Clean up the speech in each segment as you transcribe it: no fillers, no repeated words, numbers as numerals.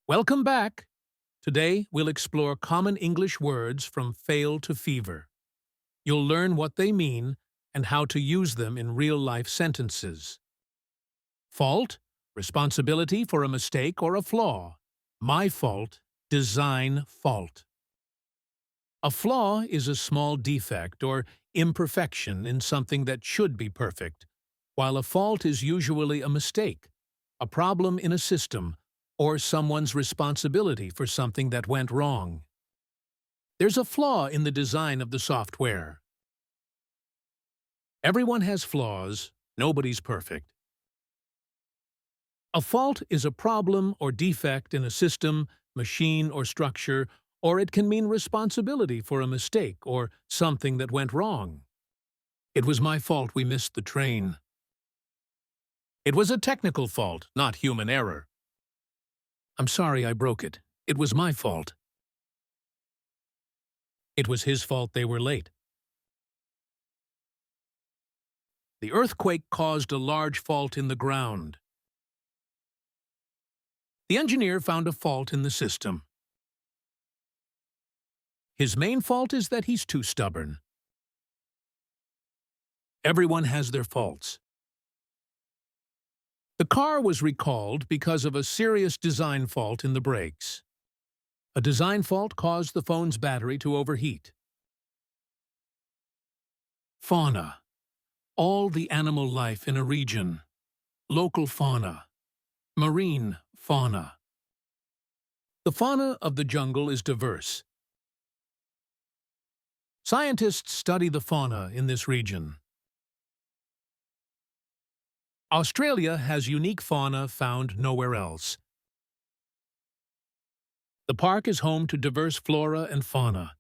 Welcome back! Today, we'll explore common English words from fail to fever. You'll learn what they mean and how to use them in real-life sentences. Fault, responsibility for a mistake or a flaw. My fault, design fault. A flaw is a small defect or imperfection in something that should be perfect, while a fault is usually a mistake, a problem in a system, or someone's responsibility for something that went wrong. There's a flaw in the design of the software. Everyone has flaws, nobody's perfect. A fault is a problem or defect in a system, machine, or structure, or it can mean responsibility for a mistake or something that went wrong. It was my fault we missed the train. It was a technical fault, not human error. I'm sorry I broke it. It was my fault. It was his fault they were late. The earthquake caused a large fault in the ground. The engineer found a fault in the system. His main fault is that he's too stubborn. Everyone has their faults. The car was recalled because of a serious design fault in the brakes. A design fault caused the phone's battery to overheat. Fauna. All the animal life in a region. Local fauna. Marine fauna. The fauna of the jungle is diverse. Scientists study the fauna in this region. Australia has unique fauna found nowhere else. The park is home to diverse flora and fauna.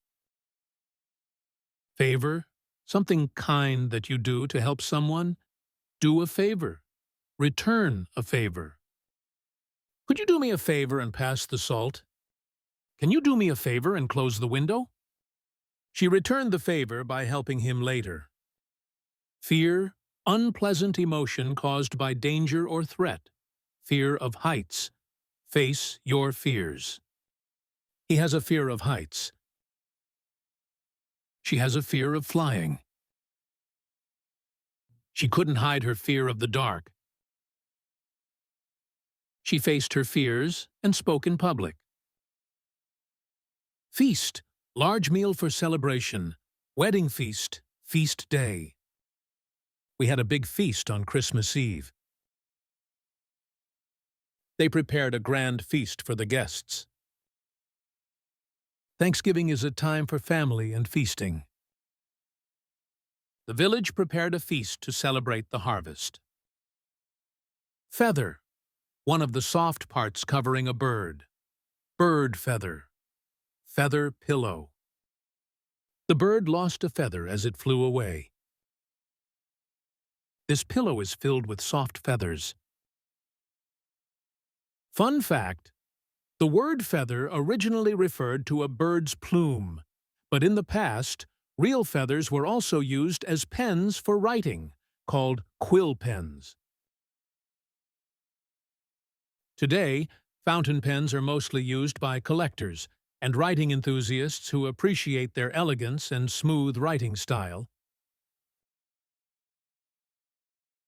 Favor, something kind that you do to help someone. Do a favor. Return a favor. Could you do me a favor and pass the salt? Can you do me a favor and close the window? She returned the favor by helping him later. Fear, unpleasant emotion caused by danger or threat. Fear of heights. Face your fears. He has a fear of heights. She has a fear of flying. She couldn't hide her fear of the dark. She faced her fears and spoke in public. Feast, large meal for celebration. Wedding feast, feast day. We had a big feast on Christmas Eve. They prepared a grand feast for the guests. Thanksgiving is a time for family and feasting. The village prepared a feast to celebrate the harvest. Feather, one of the soft parts covering a bird. Bird feather. Feather pillow. The bird lost a feather as it flew away. This pillow is filled with soft feathers. Fun fact: the word feather originally referred to a bird's plume, but in the past, real feathers were also used as pens for writing, called quill pens. Today, fountain pens are mostly used by collectors and writing enthusiasts who appreciate their elegance and smooth writing style.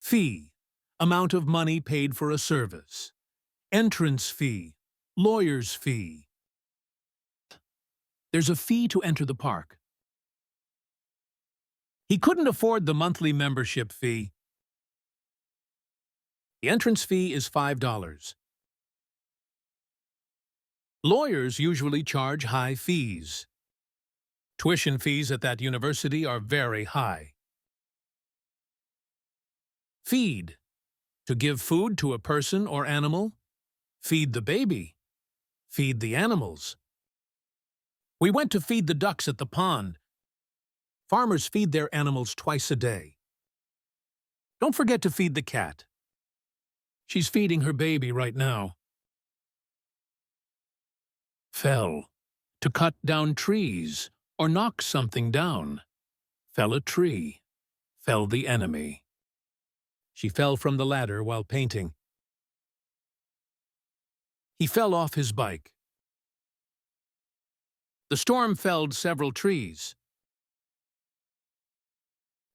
Fee, amount of money paid for a service. Entrance fee, lawyer's fee. There's a fee to enter the park. He couldn't afford the monthly membership fee. The entrance fee is $5. Lawyers usually charge high fees. Tuition fees at that university are very high. Feed, to give food to a person or animal. Feed the baby. Feed the animals. We went to feed the ducks at the pond. Farmers feed their animals twice a day. Don't forget to feed the cat. She's feeding her baby right now. Fell, to cut down trees or knock something down. Fell a tree. Fell the enemy. She fell from the ladder while painting. He fell off his bike. The storm felled several trees.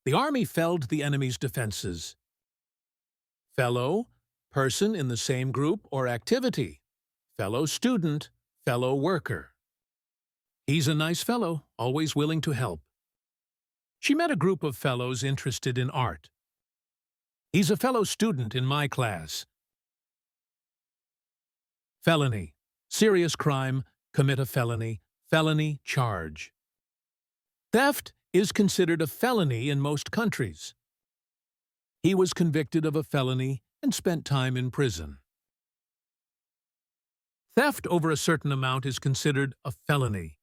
The army felled the enemy's defenses. Fellow, person in the same group or activity. Fellow student, fellow worker. He's a nice fellow, always willing to help. She met a group of fellows interested in art. He's a fellow student in my class. Felony, serious crime, commit a felony, felony charge. Theft is considered a felony in most countries. He was convicted of a felony and spent time in prison. Theft over a certain amount is considered a felony.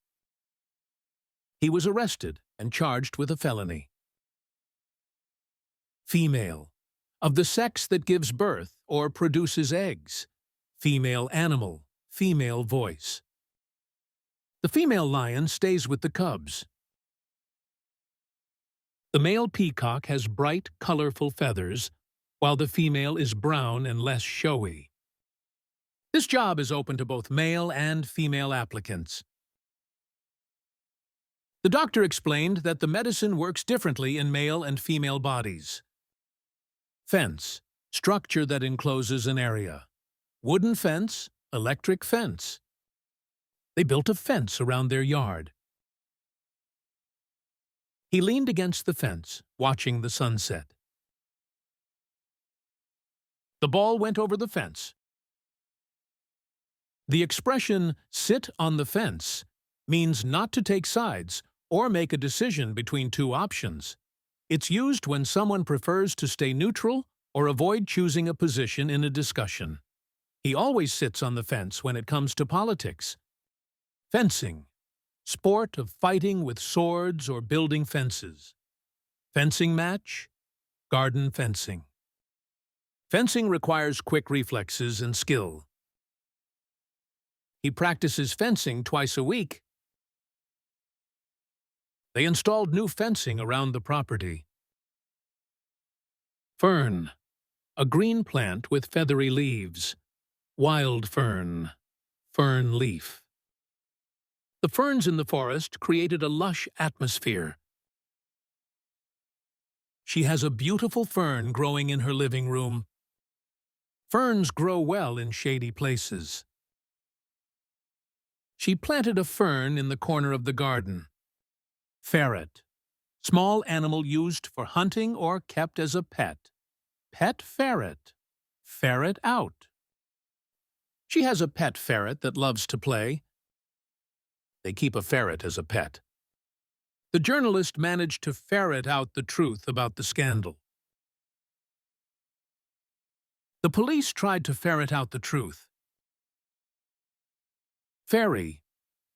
He was arrested and charged with a felony. Female, of the sex that gives birth or produces eggs. Female animal, female voice. The female lion stays with the cubs. The male peacock has bright, colorful feathers, while the female is brown and less showy. This job is open to both male and female applicants. The doctor explained that the medicine works differently in male and female bodies. Fence, structure that encloses an area. Wooden fence, electric fence. They built a fence around their yard. He leaned against the fence, watching the sunset. The ball went over the fence. The expression, sit on the fence, means not to take sides or make a decision between two options. It's used when someone prefers to stay neutral or avoid choosing a position in a discussion. He always sits on the fence when it comes to politics. Fencing, sport of fighting with swords or building fences. Fencing match, garden fencing. Fencing requires quick reflexes and skill. He practices fencing twice a week. They installed new fencing around the property. Fern, a green plant with feathery leaves. Wild fern, fern leaf. The ferns in the forest created a lush atmosphere. She has a beautiful fern growing in her living room. Ferns grow well in shady places. She planted a fern in the corner of the garden. Ferret, small animal used for hunting or kept as a pet. Pet ferret, ferret out. She has a pet ferret that loves to play. They keep a ferret as a pet. The journalist managed to ferret out the truth about the scandal. The police tried to ferret out the truth. Ferry,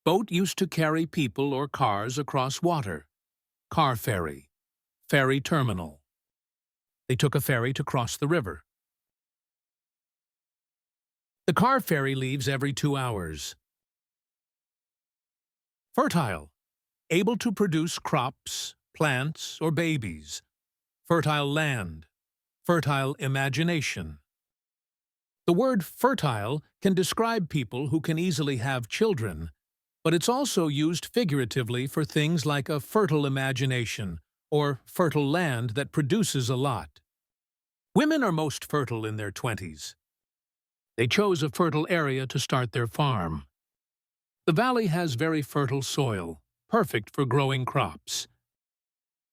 boat used to carry people or cars across water. Car ferry, ferry terminal. They took a ferry to cross the river. The car ferry leaves every 2 hours. Fertile, able to produce crops, plants, or babies. Fertile land, fertile imagination. The word fertile can describe people who can easily have children, but it's also used figuratively for things like a fertile imagination or fertile land that produces a lot. Women are most fertile in their 20s. They chose a fertile area to start their farm. The valley has very fertile soil, perfect for growing crops.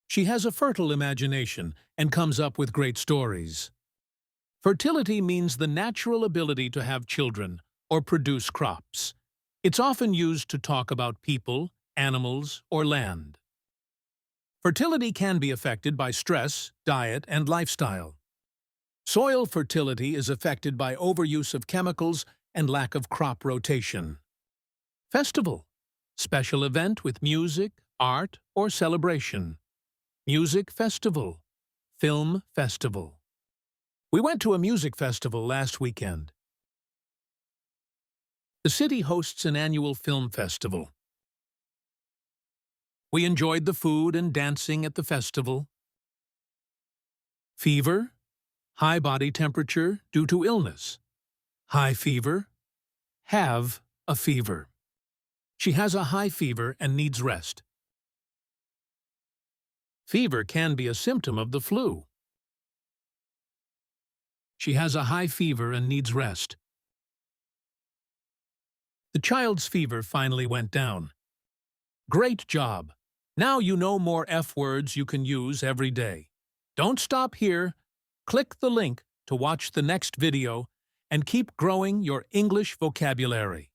She has a fertile imagination and comes up with great stories. Fertility means the natural ability to have children or produce crops. It's often used to talk about people, animals, or land. Fertility can be affected by stress, diet, and lifestyle. Soil fertility is affected by overuse of chemicals and lack of crop rotation. Festival, special event with music, art, or celebration. Music festival, film festival. We went to a music festival last weekend. The city hosts an annual film festival. We enjoyed the food and dancing at the festival. Fever, high body temperature due to illness. High fever, Have a fever. She has a high fever and needs rest. Fever can be a symptom of the flu. She has a high fever and needs rest. The child's fever finally went down. Great job! Now you know more F words you can use every day. Don't stop here. Click the link to watch the next video and keep growing your English vocabulary.